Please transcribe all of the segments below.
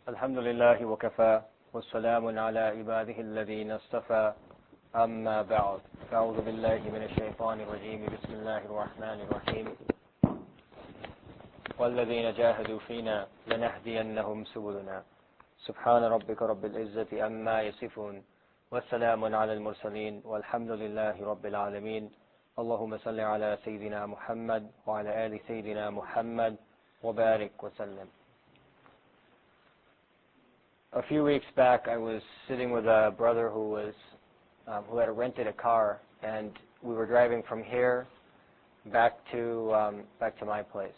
الحمد لله وكفى والسلام على عباده الذين اصطفى أما بعد أعوذ بالله من الشيطان الرجيم بسم الله الرحمن الرحيم والذين جاهدوا فينا لنهدينهم سبلنا سبحان ربك رب العزة عما يصفون والسلام على المرسلين والحمد لله رب العالمين اللهم صل على سيدنا محمد وعلى آل سيدنا محمد وبارك وسلم. A few weeks back, I was sitting with a brother who had rented a car, and we were driving from here back to my place.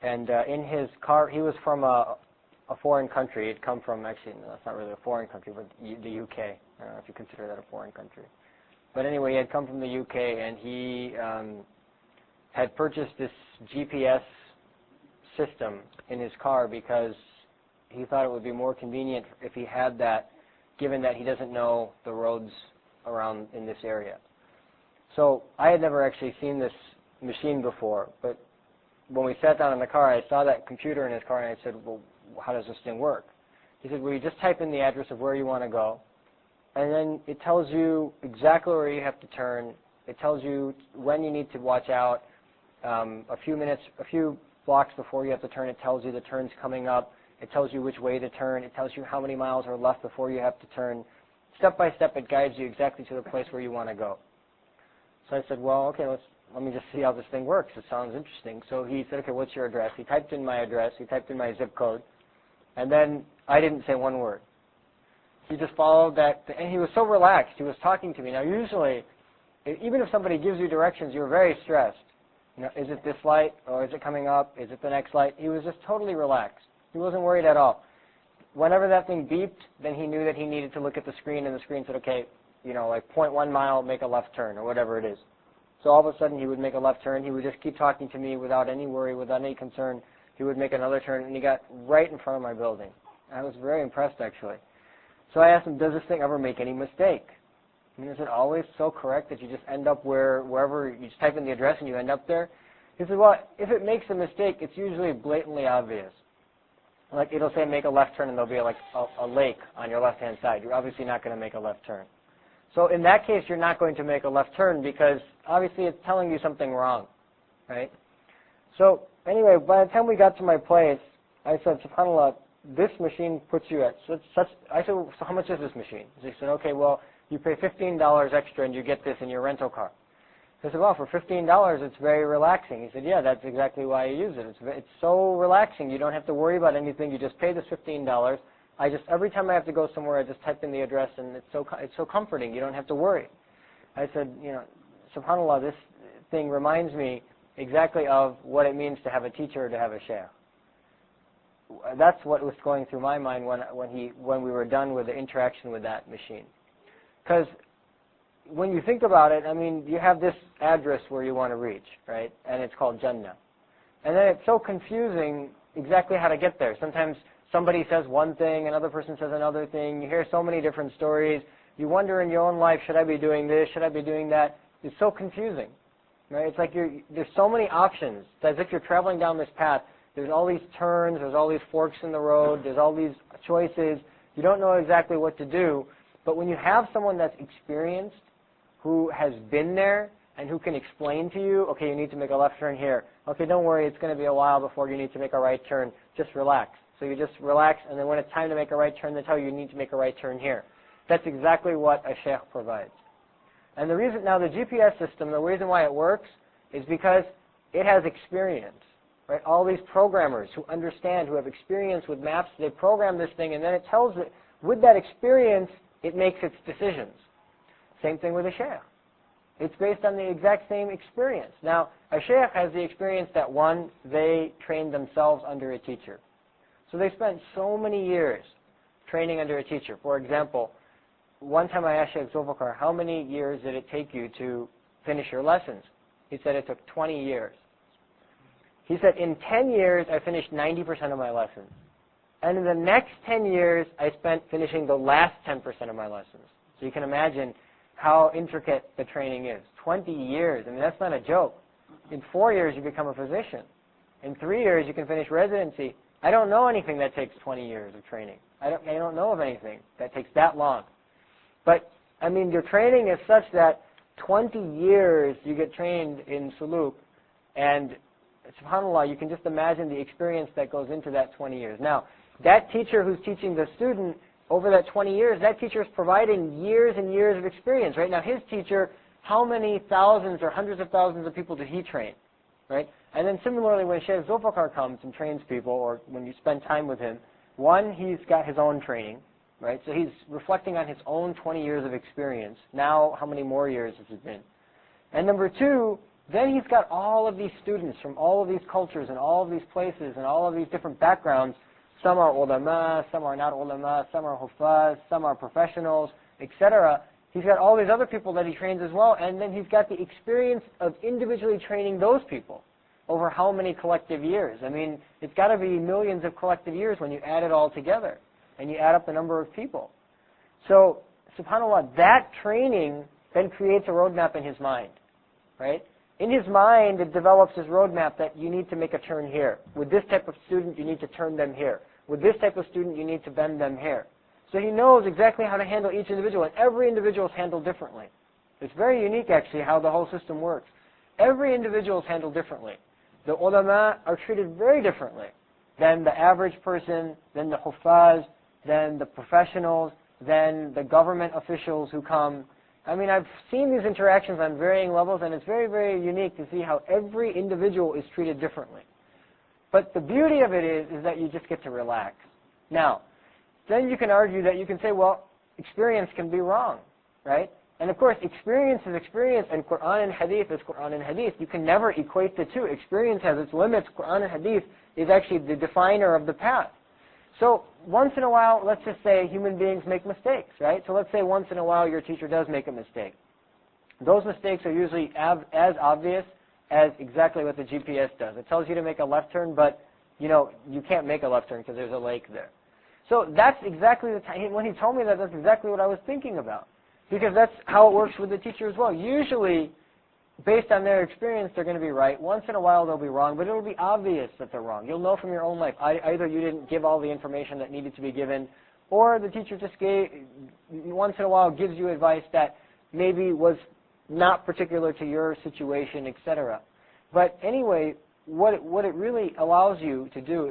And in his car, he was from a foreign country. He'd come from, actually, no, it's not really a foreign country, but the UK. I don't know if you consider that a foreign country. But anyway, he had come from the UK, and he had purchased this GPS system in his car because he thought it would be more convenient if he had that, given that he doesn't know the roads around in this area. So I had never actually seen this machine before, but when we sat down in the car, I saw that computer in his car, and I said, well, how does this thing work? He said, well, you just type in the address of where you want to go, and then it tells you exactly where you have to turn. It tells you when you need to watch out. A few blocks before you have to turn, it tells you the turn's coming up. It tells you which way to turn. It tells you how many miles are left before you have to turn. Step by step, it guides you exactly to the place where you want to go. So I said, well, okay, let me just see how this thing works. It sounds interesting. So he said, okay, what's your address? He typed in my address. He typed in my zip code. And then I didn't say one word. He just followed that, and he was so relaxed. He was talking to me. Now, usually, even if somebody gives you directions, you're very stressed. You know, is it this light, or is it coming up? Is it the next light? He was just totally relaxed. He wasn't worried at all. Whenever that thing beeped, then he knew that he needed to look at the screen, and the screen said, okay, you know, like 0.1 mile, make a left turn, or whatever it is. So all of a sudden, he would make a left turn. He would just keep talking to me without any worry, without any concern. He would make another turn, and he got right in front of my building. I was very impressed, actually. So I asked him, does this thing ever make any mistake? I mean, is it always so correct that you just end up wherever, you just type in the address and you end up there? He said, well, if it makes a mistake, it's usually blatantly obvious. Like, it'll say make a left turn, and there'll be like a lake on your left-hand side. You're obviously not going to make a left turn. So in that case, you're not going to make a left turn because obviously it's telling you something wrong, right? So anyway, by the time we got to my place, I said, SubhanAllah, this machine puts you at such. I said, well, so how much is this machine? He said, okay, well, you pay $15 extra and you get this in your rental car. I said, well, for $15, it's very relaxing. He said, yeah, that's exactly why I use it. It's so relaxing. You don't have to worry about anything. You just pay this $15. Every time I have to go somewhere, I just type in the address, and it's so comforting. You don't have to worry. I said, you know, SubhanAllah, this thing reminds me exactly of what it means to have a teacher or to have a shaykh. That's what was going through my mind when we were done with the interaction with that machine. Because when you think about it, I mean, you have this address where you want to reach, right? And it's called Jannah. And then it's so confusing exactly how to get there. Sometimes somebody says one thing, another person says another thing. You hear so many different stories. You wonder in your own life, should I be doing this? Should I be doing that? It's so confusing, right? It's like there's so many options. It's as if you're traveling down this path. There's all these turns. There's all these forks in the road. There's all these choices. You don't know exactly what to do. But when you have someone that's experienced, who has been there and who can explain to you, okay, you need to make a left turn here. Okay, don't worry, it's going to be a while before you need to make a right turn. Just relax. So you just relax, and then when it's time to make a right turn, they tell you need to make a right turn here. That's exactly what a shaykh provides. And the reason, now the GPS system, the reason why it works is because it has experience, right? All these programmers who understand, who have experience with maps, they program this thing, and then it tells it, with that experience, it makes its decisions. Same thing with a shaykh. It's based on the exact same experience. Now, a shaykh has the experience that, one, they trained themselves under a teacher. So they spent so many years training under a teacher. For example, one time I asked Shaykh Zulfikar, how many years did it take you to finish your lessons? He said it took 20 years. He said, in 10 years, I finished 90% of my lessons. And in the next 10 years, I spent finishing the last 10% of my lessons. So you can imagine how intricate the training is. 20 years, I mean, that's not a joke. In 4 years, you become a physician. In 3 years, you can finish residency. I don't know anything that takes 20 years of training. I don't know of anything that takes that long. But, I mean, your training is such that 20 years you get trained in suluk, and subhanAllah, you can just imagine the experience that goes into that 20 years. Now, that teacher who's teaching the student over that 20 years, that teacher is providing years and years of experience, right? Now, his teacher, how many thousands or hundreds of thousands of people did he train, right? And then similarly, when Shaykh Zulfikar comes and trains people, or when you spend time with him, one, he's got his own training, right? So he's reflecting on his own 20 years of experience. Now, how many more years has it been? And number two, then he's got all of these students from all of these cultures and all of these places and all of these different backgrounds. Some are ulama, some are not ulama, some are huffaz, some are professionals, etc. He's got all these other people that he trains as well, and then he's got the experience of individually training those people over how many collective years? I mean, it's got to be millions of collective years when you add it all together and you add up the number of people. So, subhanAllah, that training then creates a roadmap in his mind, right? In his mind, it develops his roadmap that you need to make a turn here. With this type of student, you need to turn them here. With this type of student, you need to bend them here. So he knows exactly how to handle each individual, and every individual is handled differently. It's very unique, actually, how the whole system works. Every individual is handled differently. The ulama are treated very differently than the average person, than the huffaz, than the professionals, than the government officials who come. I mean, I've seen these interactions on varying levels, and it's very, very unique to see how every individual is treated differently. But the beauty of it is that you just get to relax. Now, then you can argue that you can say, well, experience can be wrong, right? And of course, experience is experience, and Quran and Hadith is Quran and Hadith. You can never equate the two. Experience has its limits. Quran and Hadith is actually the definer of the path. So once in a while, let's just say human beings make mistakes, right? So let's say once in a while your teacher does make a mistake. Those mistakes are usually as obvious as exactly what the GPS does. It tells you to make a left turn, but you know, you can't make a left turn because there's a lake there. So that's exactly the time, when he told me that, that's exactly what I was thinking about. Because that's how it works with the teacher as well. Usually, based on their experience, they're going to be right. Once in a while, they'll be wrong, but it'll be obvious that they're wrong. You'll know from your own life. Either you didn't give all the information that needed to be given, or the teacher just once in a while gives you advice that maybe was not particular to your situation, etc. But anyway, what it really allows you to do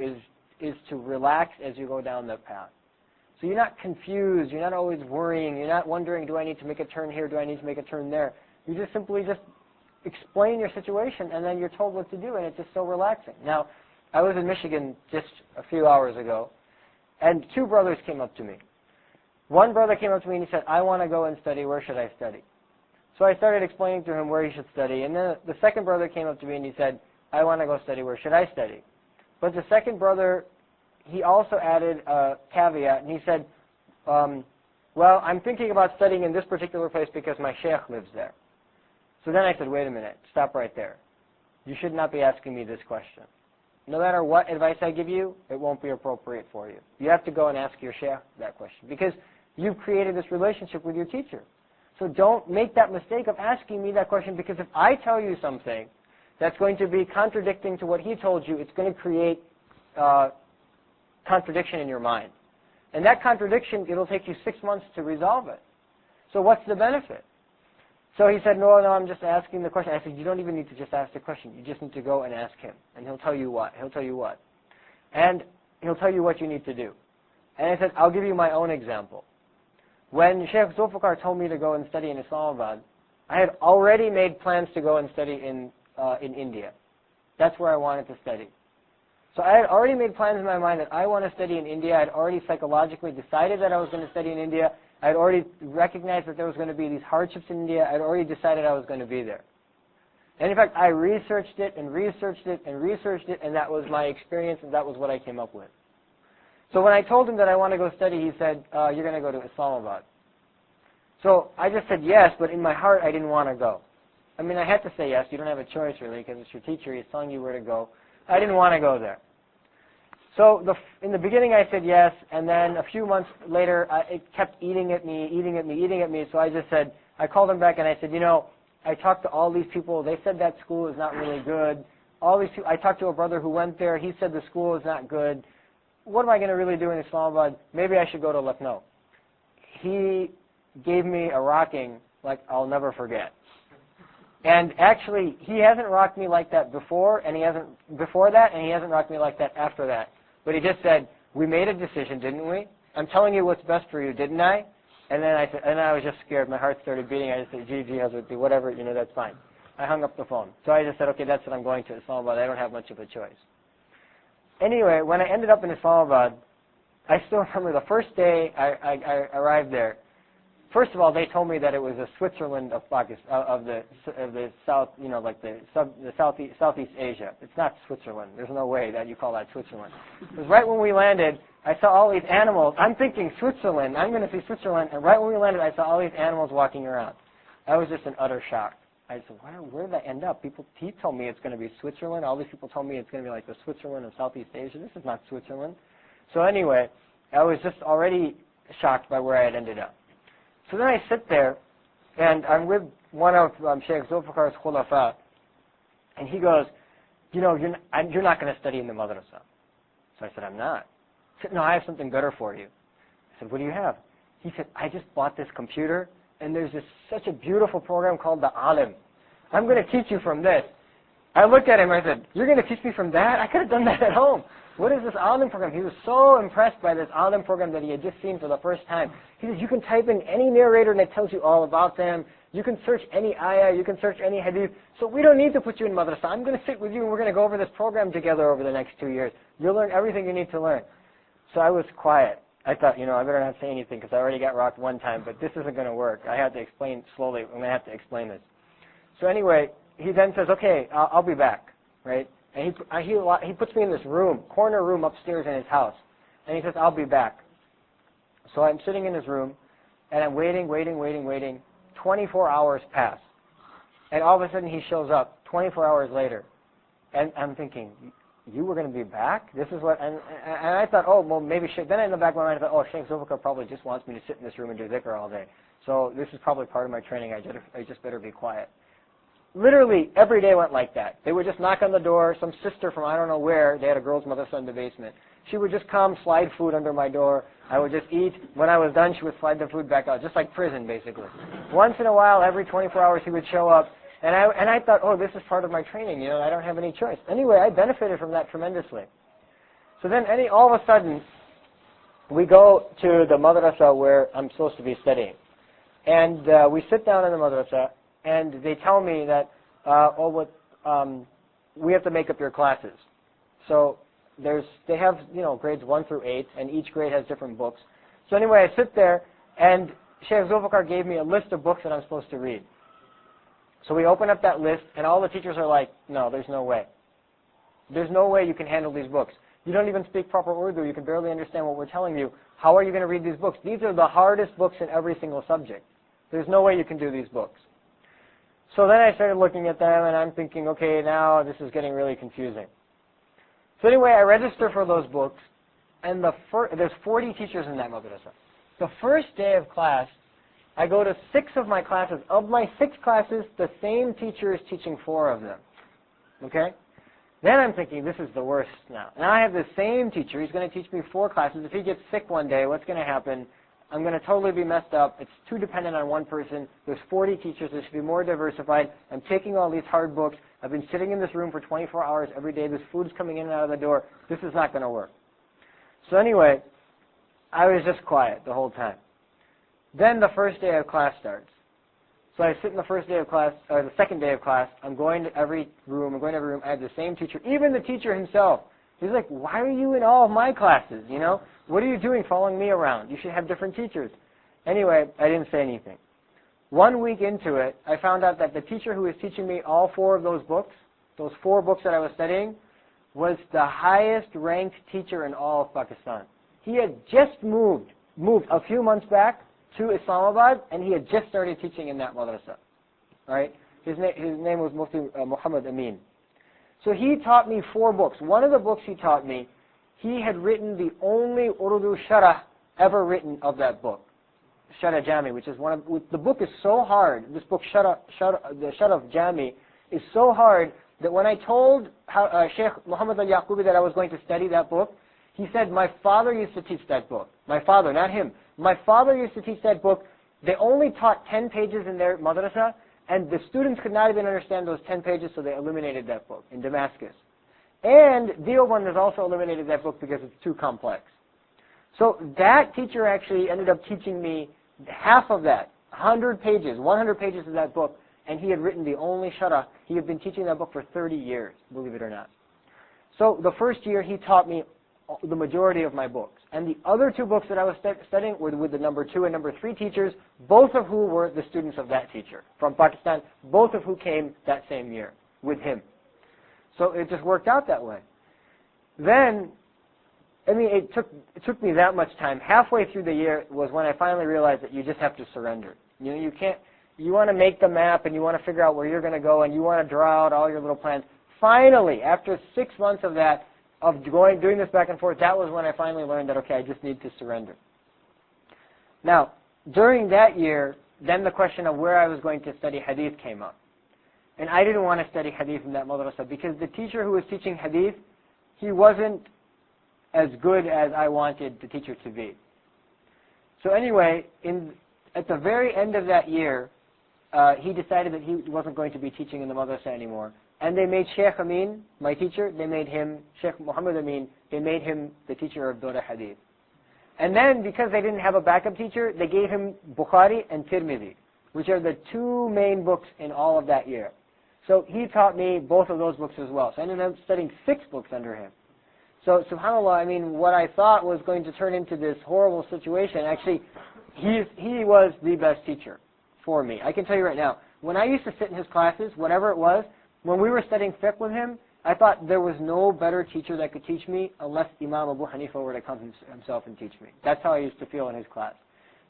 is to relax as you go down that path. So you're not confused, you're not always worrying, you're not wondering, do I need to make a turn here, do I need to make a turn there? You just simply explain your situation, and then you're told what to do, and it's just so relaxing. Now, I was in Michigan just a few hours ago, and two brothers came up to me. One brother came up to me and he said, I want to go and study, where should I study? So I started explaining to him where he should study, and then the second brother came up to me and he said, I want to go study, where should I study? But the second brother, he also added a caveat, and he said, well, I'm thinking about studying in this particular place because my sheikh lives there. So then I said, wait a minute, stop right there. You should not be asking me this question. No matter what advice I give you, it won't be appropriate for you. You have to go and ask your sheikh that question because you've created this relationship with your teacher. So don't make that mistake of asking me that question, because if I tell you something that's going to be contradicting to what he told you, it's going to create contradiction in your mind. And that contradiction, it'll take you 6 months to resolve it. So what's the benefit? So he said, no, I'm just asking the question. I said, you don't even need to just ask the question. You just need to go and ask him. And he'll tell you what. He'll tell you what. And he'll tell you what you need to do. And I said, I'll give you my own example. When Shaykh Zulfikar told me to go and study in Islamabad, I had already made plans to go and study in India. That's where I wanted to study. So I had already made plans in my mind that I want to study in India. I had already psychologically decided that I was going to study in India. I had already recognized that there was going to be these hardships in India. I had already decided I was going to be there. And in fact, I researched it and researched it and researched it, and that was my experience, and that was what I came up with. So when I told him that I want to go study, he said, you're going to go to Islamabad. So I just said yes, but in my heart I didn't want to go. I mean, I had to say yes. You don't have a choice, really, because it's your teacher. He's telling you where to go. I didn't want to go there. So in the beginning I said yes, and then a few months later it kept eating at me. So I just said, I called him back and I said, you know, I talked to all these people. They said that school is not really good. All these people, I talked to a brother who went there. He said the school is not good. what am I going to really do in Islamabad? Maybe I should go to Lucknow. He gave me a rocking like I'll never forget. And actually, he hasn't rocked me like that before, and he hasn't rocked me like that after that. But he just said, we made a decision, didn't we? I'm telling you what's best for you, didn't I? And then I said, and I was just scared. My heart started beating. I just said, gee, Hazrat, whatever, that's fine. I hung up the phone. So I just said, okay, that's what I'm going to Islamabad. I don't have much of a choice. Anyway, when I ended up in Islamabad, I still remember the first day I arrived there. First of all, they told me that it was a Switzerland of Pakistan, of the South, like the Southeast Asia. It's not Switzerland. There's no way that you call that Switzerland. Because right when we landed, I saw all these animals. I'm thinking Switzerland. I'm going to see Switzerland. And right when we landed, I saw all these animals walking around. I was just in utter shock. I said, where did I end up? He told me it's going to be Switzerland. All these people told me it's going to be like the Switzerland of Southeast Asia. This is not Switzerland. So anyway, I was just already shocked by where I had ended up. So then I sit there, and I'm with one of Shaykh Zulfikar's khulafa, and he goes, you're not going to study in the madrasa. So I said, I'm not. He said, no, I have something better for you. I said, what do you have? He said, I just bought this computer, and there's such a beautiful program called the Alim. I'm going to teach you from this. I looked at him, and I said, you're going to teach me from that? I could have done that at home. What is this Alim program? He was so impressed by this Alim program that he had just seen for the first time. He said, you can type in any narrator and it tells you all about them. You can search any ayah, you can search any hadith. So we don't need to put you in madrasa. I'm going to sit with you and we're going to go over this program together over the next 2 years. You'll learn everything you need to learn. So I was quiet. I thought, I better not say anything because I already got rocked one time, but this isn't going to work. I have to explain slowly. I'm going to have to explain this. So anyway, he then says, okay, I'll be back, right? And he puts me in this corner room upstairs in his house. And he says, I'll be back. So I'm sitting in his room, and I'm waiting. 24 hours pass. And all of a sudden he shows up 24 hours later. And I'm thinking, you were going to be back? This is what, and I thought, oh, well, maybe Shaykh. Then in the back of my mind, I thought, oh, Shaykh Zulfikar probably just wants me to sit in this room and do dhikr all day. So this is probably part of my training. I just better be quiet. Literally, every day went like that. They would just knock on the door. Some sister from I don't know where, they had a girls' madrasa in the basement. She would just come, slide food under my door. I would just eat. When I was done, she would slide the food back out, just like prison, basically. Once in a while, every 24 hours, he would show up. And I thought, oh, this is part of my training. I don't have any choice. Anyway, I benefited from that tremendously. So then, all of a sudden, we go to the madrasa where I'm supposed to be studying. And we sit down in the madrasa. And they tell me that, we have to make up your classes. So they have, grades 1 through 8, and each grade has different books. So anyway, I sit there, and Shaykh Zulfikar gave me a list of books that I'm supposed to read. So we open up that list, and all the teachers are like, no, there's no way. There's no way you can handle these books. You don't even speak proper Urdu. You can barely understand what we're telling you. How are you going to read these books? These are the hardest books in every single subject. There's no way you can do these books. So then I started looking at them, and I'm thinking, okay, now this is getting really confusing. So anyway, I register for those books, and there's 40 teachers in that madrasa. The first day of class, I go to 6 of my classes. Of my 6 classes, the same teacher is teaching 4 of them. Okay? Then I'm thinking, this is the worst now. Now I have the same teacher. He's going to teach me 4 classes. If he gets sick one day, what's going to happen? I'm going to totally be messed up. It's too dependent on one person. There's 40 teachers. There should be more diversified. I'm taking all these hard books. I've been sitting in this room for 24 hours every day. This food's coming in and out of the door. This is not going to work. So anyway, I was just quiet the whole time. Then the first day of class starts. So I sit in the first day of class, or the second day of class. I'm going to every room. I have the same teacher. Even the teacher himself. He's like, why are you in all of my classes, What are you doing following me around? You should have different teachers. Anyway, I didn't say anything. 1 week into it, I found out that the teacher who was teaching me all 4 of those books, those 4 books that I was studying, was the highest ranked teacher in all of Pakistan. He had just moved a few months back to Islamabad, and he had just started teaching in that madrasa. Right? His name was Mufti Muhammad Amin. So he taught me 4 books. One of the books he taught me, he had written the only Urdu sharah ever written of that book, Sharah Jami, which is the book is so hard. This book, the Sharah Jami, is so hard that when I told Sheikh Muhammad al-Yaqubi that I was going to study that book, He said, my father used to teach that book. My father, not him. My father used to teach that book. They only taught 10 pages in their madrasa, and the students could not even understand those 10 pages, so they eliminated that book in Damascus. And Deoband has also eliminated that book because it's too complex. So that teacher actually ended up teaching me half of that, 100 pages of that book, and he had written the only sharah. He had been teaching that book for 30 years, believe it or not. So the first year he taught me the majority of my books. And the other two books that I was studying were with the number 2 and number 3 teachers, both of who were the students of that teacher from Pakistan, both of who came that same year with him. So it just worked out that way. Then, I mean, it took me that much time. Halfway through the year was when I finally realized that you just have to surrender. You know, you want to make the map and you want to figure out where you're going to go and you want to draw out all your little plans. Finally, after 6 months of that, of doing this back and forth, that was when I finally learned that, okay, I just need to surrender. Now, during that year, then the question of where I was going to study hadith came up. And I didn't want to study hadith in that madrasa because the teacher who was teaching hadith, he wasn't as good as I wanted the teacher to be. So anyway, at the very end of that year, he decided that he wasn't going to be teaching in the madrasa anymore. And they made Shaykh Amin, my teacher, they made him, Shaykh Muhammad Amin, they made him the teacher of Dora Hadith. And then, because they didn't have a backup teacher, they gave him Bukhari and Tirmidhi, which are the 2 main books in all of that year. So he taught me both of those books as well. So I ended up studying 6 books under him. So subhanAllah, I mean, what I thought was going to turn into this horrible situation, actually, he was the best teacher for me. I can tell you right now, when I used to sit in his classes, whatever it was, when we were studying fiqh with him, I thought there was no better teacher that could teach me unless Imam Abu Hanifa were to come himself and teach me. That's how I used to feel in his class.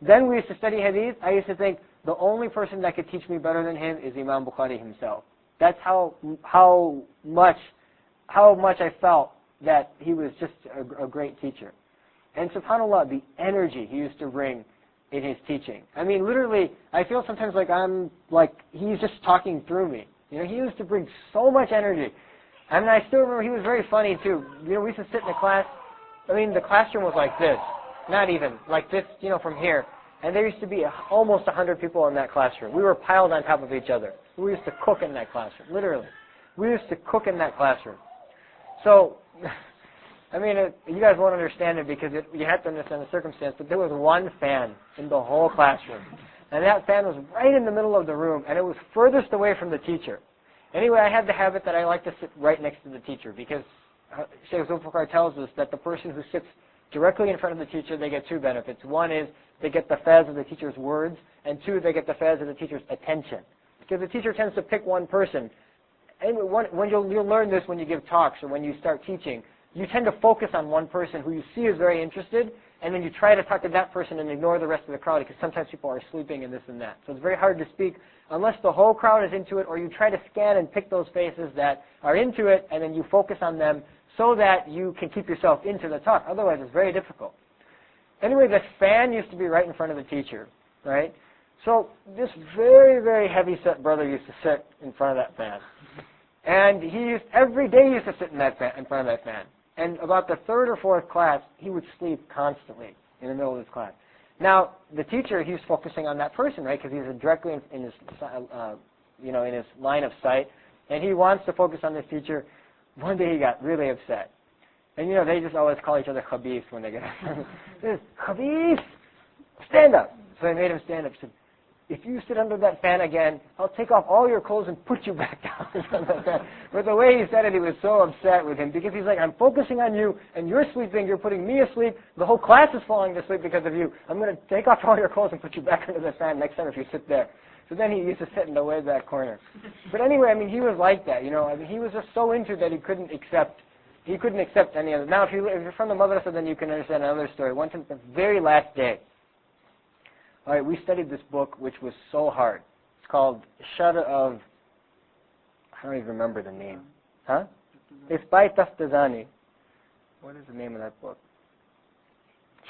Then we used to study hadith. I used to think the only person that could teach me better than him is Imam Bukhari himself. That's how much I felt that he was just a great teacher. And subhanAllah, the energy he used to bring in his teaching. I mean, literally, I feel sometimes like he's just talking through me. You know, he used to bring so much energy. I mean, I still remember he was very funny too. You know, we used to sit in the class. I mean, the classroom was like this. Not even, like this, you know, from here. And there used to be almost 100 people in that classroom. We were piled on top of each other. We used to cook in that classroom, literally. We used to cook in that classroom. So, I mean, you guys won't understand it because you have to understand the circumstance, but there was one fan in the whole classroom. And that fan was right in the middle of the room, and it was furthest away from the teacher. Anyway, I had the habit that I like to sit right next to the teacher because Shaykh Zulfikar tells us that the person who sits directly in front of the teacher, they get 2 benefits. One is they get the faz of the teacher's words, and 2, they get the faz of the teacher's attention. Because the teacher tends to pick one person. Anyway, you'll learn this when you give talks or when you start teaching. You tend to focus on one person who you see is very interested, and then you try to talk to that person and ignore the rest of the crowd because sometimes people are sleeping and this and that. So it's very hard to speak unless the whole crowd is into it, or you try to scan and pick those faces that are into it, and then you focus on them so that you can keep yourself into the talk. Otherwise, it's very difficult. Anyway, the fan used to be right in front of the teacher, right? So this very, very heavy-set brother used to sit in front of that fan. And every day he used to sit in front of that fan. And about the 3rd or 4th class, he would sleep constantly in the middle of his class. Now, the teacher, he was focusing on that person, right? Because he's directly in his, in his line of sight, and he wants to focus on this teacher. One day he got really upset, and they just always call each other khabith when they get upset. Khabith, stand up. So they made him stand up. He said, if you sit under that fan again, I'll take off all your clothes and put you back down under that fan. But the way he said it, he was so upset with him because he's like, I'm focusing on you and you're sleeping, you're putting me asleep, the whole class is falling asleep because of you. I'm going to take off all your clothes and put you back under the fan next time if you sit there. So then he used to sit in the way back corner. But anyway, I mean, he was like that, I mean, he was just so into that he couldn't accept any other. Now, if you're from the madrasa, then you can understand another story. One time, the very last day, all right, we studied this book, which was so hard. It's called Sharh of, I don't even remember the name. Huh? It's by Taftazani. What is the name of that book?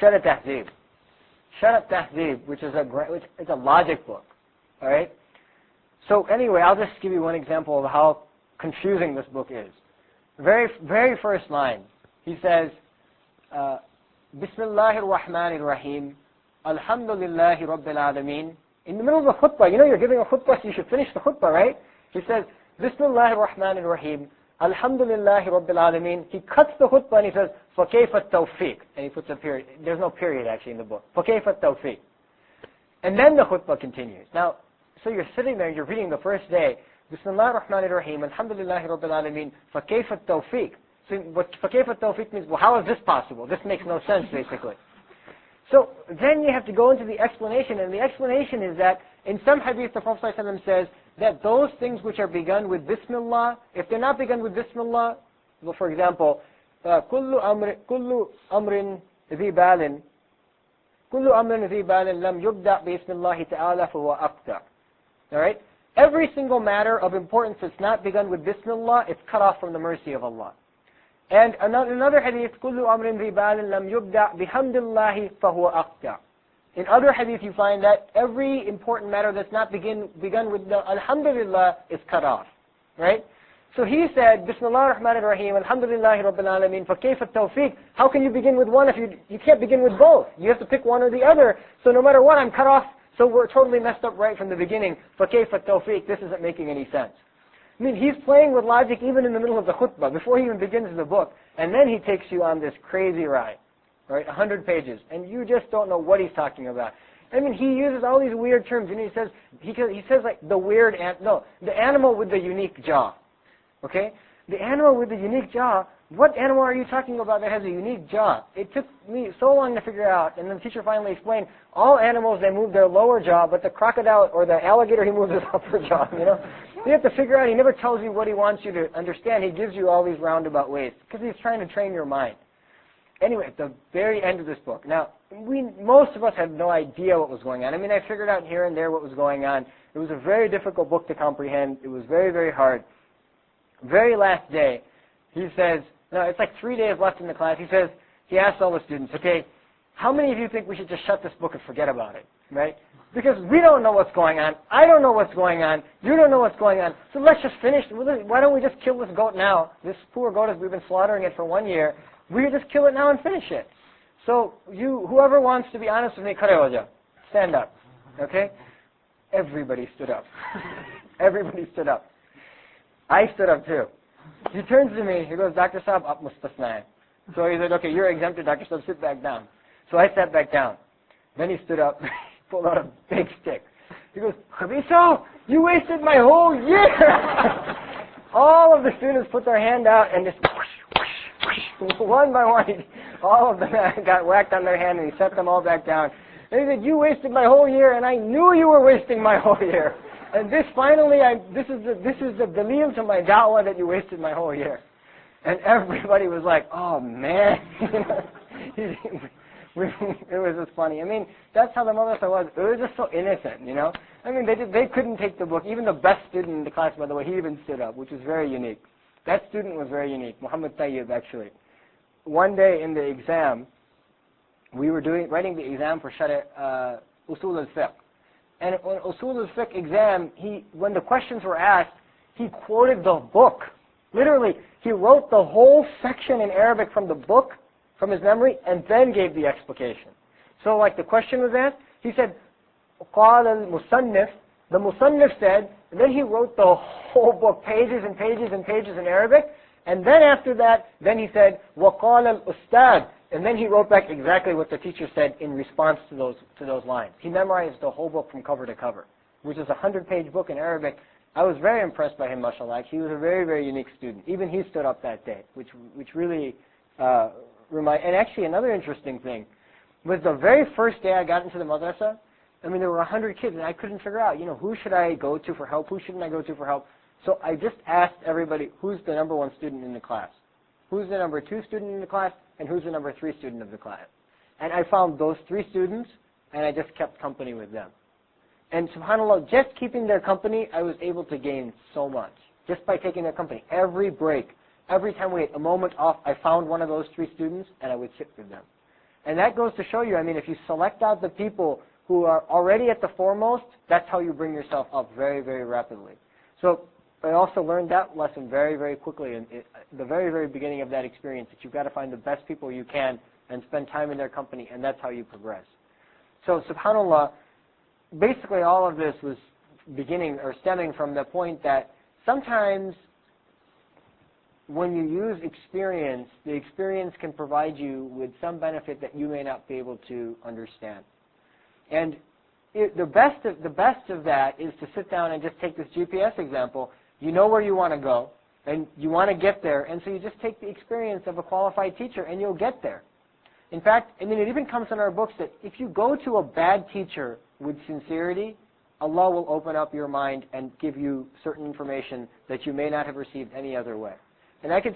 Sharh Tahzib. Sharh Tahzib, which is it's a logic book. All right? So anyway, I'll just give you one example of how confusing this book is. Very, very first line, he says, Bismillahir Rahmanir Rahim, Alhamdulillahi Rabbil Alameen. In the middle of the khutbah, you know you're giving a khutbah, so you should finish the khutbah, right? He says, Bismillahir Rahmanir Rahim, Alhamdulillahi Rabbil Alameen. He cuts the khutbah and he says, فَكَيْفَ التَّوْفِيقِ, and he puts a period. There's no period actually in the book. فَكَيْفَ التَّوْفِيقِ. And then the khutbah continues. Now, so you're sitting there, you're reading the first day, Bismillahir Rahmanir Rahim, Alhamdulillahi Rabbil Alameen, فَكَيْفَ التَّوْفِيقِ. So what فَكَيْفَ التَّوْفِيقِ means, well, how is this possible? This makes no sense, basically. So then you have to go into the explanation, and the explanation is that in some hadith the Prophet ﷺ says that those things which are begun with Bismillah, if they're not begun with Bismillah, well, for example, كل أمر ذي بال لم يبدأ بسم الله تعالى فهو أقطع. All right? Every single matter of importance that's not begun with Bismillah, it's cut off from the mercy of Allah. And another hadith, كل أمر ذي بال لم يبدأ بحمد الله فهو أقطع. In other hadith you find that every important matter that's not begun with the Alhamdulillah is cut off. Right? So he said, Bismillah ar-Rahman ar-Rahim, Alhamdulillahi Rabbil Alameen, فَكَيْفَ التَّوْفِيقِ. How can you begin with one if you can't begin with both? You have to pick one or the other. So no matter what, I'm cut off. So we're totally messed up right from the beginning. فَكَيْفَ التَّوْفِيقِ. This isn't making any sense. I mean, he's playing with logic even in the middle of the khutbah, before he even begins the book. And then he takes you on this crazy ride. Right? 100 pages. And you just don't know what he's talking about. I mean, he uses all these weird terms. And he says like the weird, the animal with the unique jaw. Okay? The animal with the unique jaw, what animal are you talking about that has a unique jaw? It took me so long to figure out, and then the teacher finally explained, all animals, they move their lower jaw, but the crocodile or the alligator, he moves his upper jaw, you know? You have to figure out, he never tells you what he wants you to understand. He gives you all these roundabout ways, because he's trying to train your mind. Anyway, at the very end of this book, now, most of us had no idea what was going on. I mean, I figured out here and there what was going on. It was a very difficult book to comprehend. It was very, very hard. Very last day, he says, no, it's like 3 days left in the class. He asks all the students, okay, how many of you think we should just shut this book and forget about it, right? Because we don't know what's going on. I don't know what's going on. You don't know what's going on. So let's just finish. Why don't we just kill this goat now? This poor goat, we've been slaughtering it for 1 year. We just kill it now and finish it. So whoever wants to be honest with me, khare ho jao. Stand up, okay? Everybody stood up. Everybody stood up. I stood up too. He turns to me, he goes, Dr. Saab, aap mustasna hai. So he said, okay, you're exempted, Dr. Saab, sit back down. So I sat back down. Then he stood up, pulled out a big stick. He goes, Khabiso, you wasted my whole year. All of the students put their hand out and just whoosh, whoosh, whoosh, one by one, all of them got whacked on their hand and he set them all back down. And he said, you wasted my whole year and I knew you were wasting my whole year. And this finally, this is the dalil to my da'wah that you wasted my whole year. And everybody was like, oh man. It was just funny. I mean, that's how the madrasa was. It was just so innocent, you know. I mean, they couldn't take the book. Even the best student in the class, by the way, he even stood up, which was very unique. That student was very unique, Muhammad Tayyib, actually. One day in the exam, we were writing the exam for usul al-fiqh. And on usul al-fiqh exam, when the questions were asked, he quoted the book. Literally, he wrote the whole section in Arabic from the book, from his memory, and then gave the explication. So like the question was asked, he said, قال المصنف, the Musannif said, and then he wrote the whole book, pages and pages and pages in Arabic, and then after that, then he said, وقال الأستاذ, and then he wrote back exactly what the teacher said in response to those lines. He memorized the whole book from cover to cover, which is a 100-page book in Arabic. I was very impressed by him, mashallah. He was a very, very unique student. Even he stood up that day, which really and actually another interesting thing was the very first day I got into the madrasa, I mean, there were 100 kids, and I couldn't figure out, who should I go to for help, who shouldn't I go to for help. So I just asked everybody, who's the number 1 student in the class? Who's the number 2 student in the class? And who's the number 3 student of the class? And I found those 3 students, and I just kept company with them. And subhanAllah, just keeping their company, I was able to gain so much. Just by taking their company. Every break, every time we had a moment off, I found one of those 3 students, and I would sit with them. And that goes to show you, I mean, if you select out the people who are already at the foremost, that's how you bring yourself up very, very rapidly. So I also learned that lesson very, very quickly in the very, very beginning of that experience, that you've got to find the best people you can and spend time in their company, and that's how you progress. So subhanAllah, basically all of this was beginning or stemming from the point that sometimes when you use experience, the experience can provide you with some benefit that you may not be able to understand. And the best of that is to sit down and just take this GPS example. You know where you want to go, and you want to get there, and so you just take the experience of a qualified teacher, and you'll get there. In fact, I mean, it even comes in our books that if you go to a bad teacher with sincerity, Allah will open up your mind and give you certain information that you may not have received any other way. And I can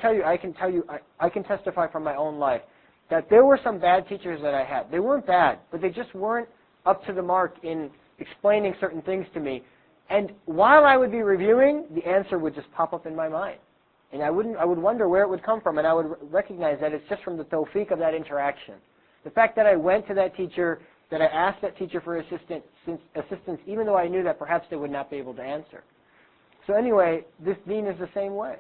testify from my own life that there were some bad teachers that I had. They weren't bad, but they just weren't up to the mark in explaining certain things to me. And while I would be reviewing, the answer would just pop up in my mind. And I would wonder where it would come from, and I would recognize that it's just from the tawfiq of that interaction. The fact that I went to that teacher, that I asked that teacher for assistance, even though I knew that perhaps they would not be able to answer. So anyway, this deen is the same way.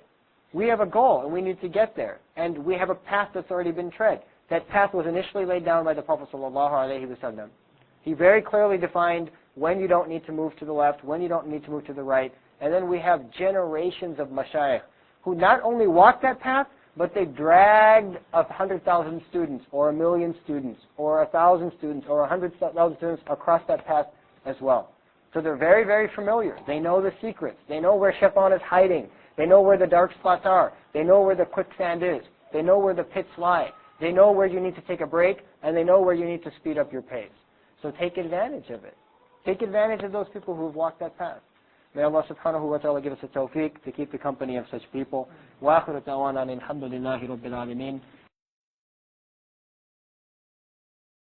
We have a goal, and we need to get there. And we have a path that's already been tread. That path was initially laid down by the Prophet ﷺ. He very clearly defined when you don't need to move to the left, when you don't need to move to the right. And then we have generations of mashayikh who not only walked that path, but they dragged 100,000 students, or 1,000,000 students, or 1,000 students, or 100,000 students across that path as well. So they're very, very familiar. They know the secrets. They know where shaitan is hiding. They know where the dark spots are. They know where the quicksand is. They know where the pits lie. They know where you need to take a break, and they know where you need to speed up your pace. So take advantage of it. Take advantage of those people who have walked that path. May Allah subhanahu wa ta'ala give us a tawfiq to keep the company of such people. Wa akhiru da'wana alhamdulillahi rabbil alameen.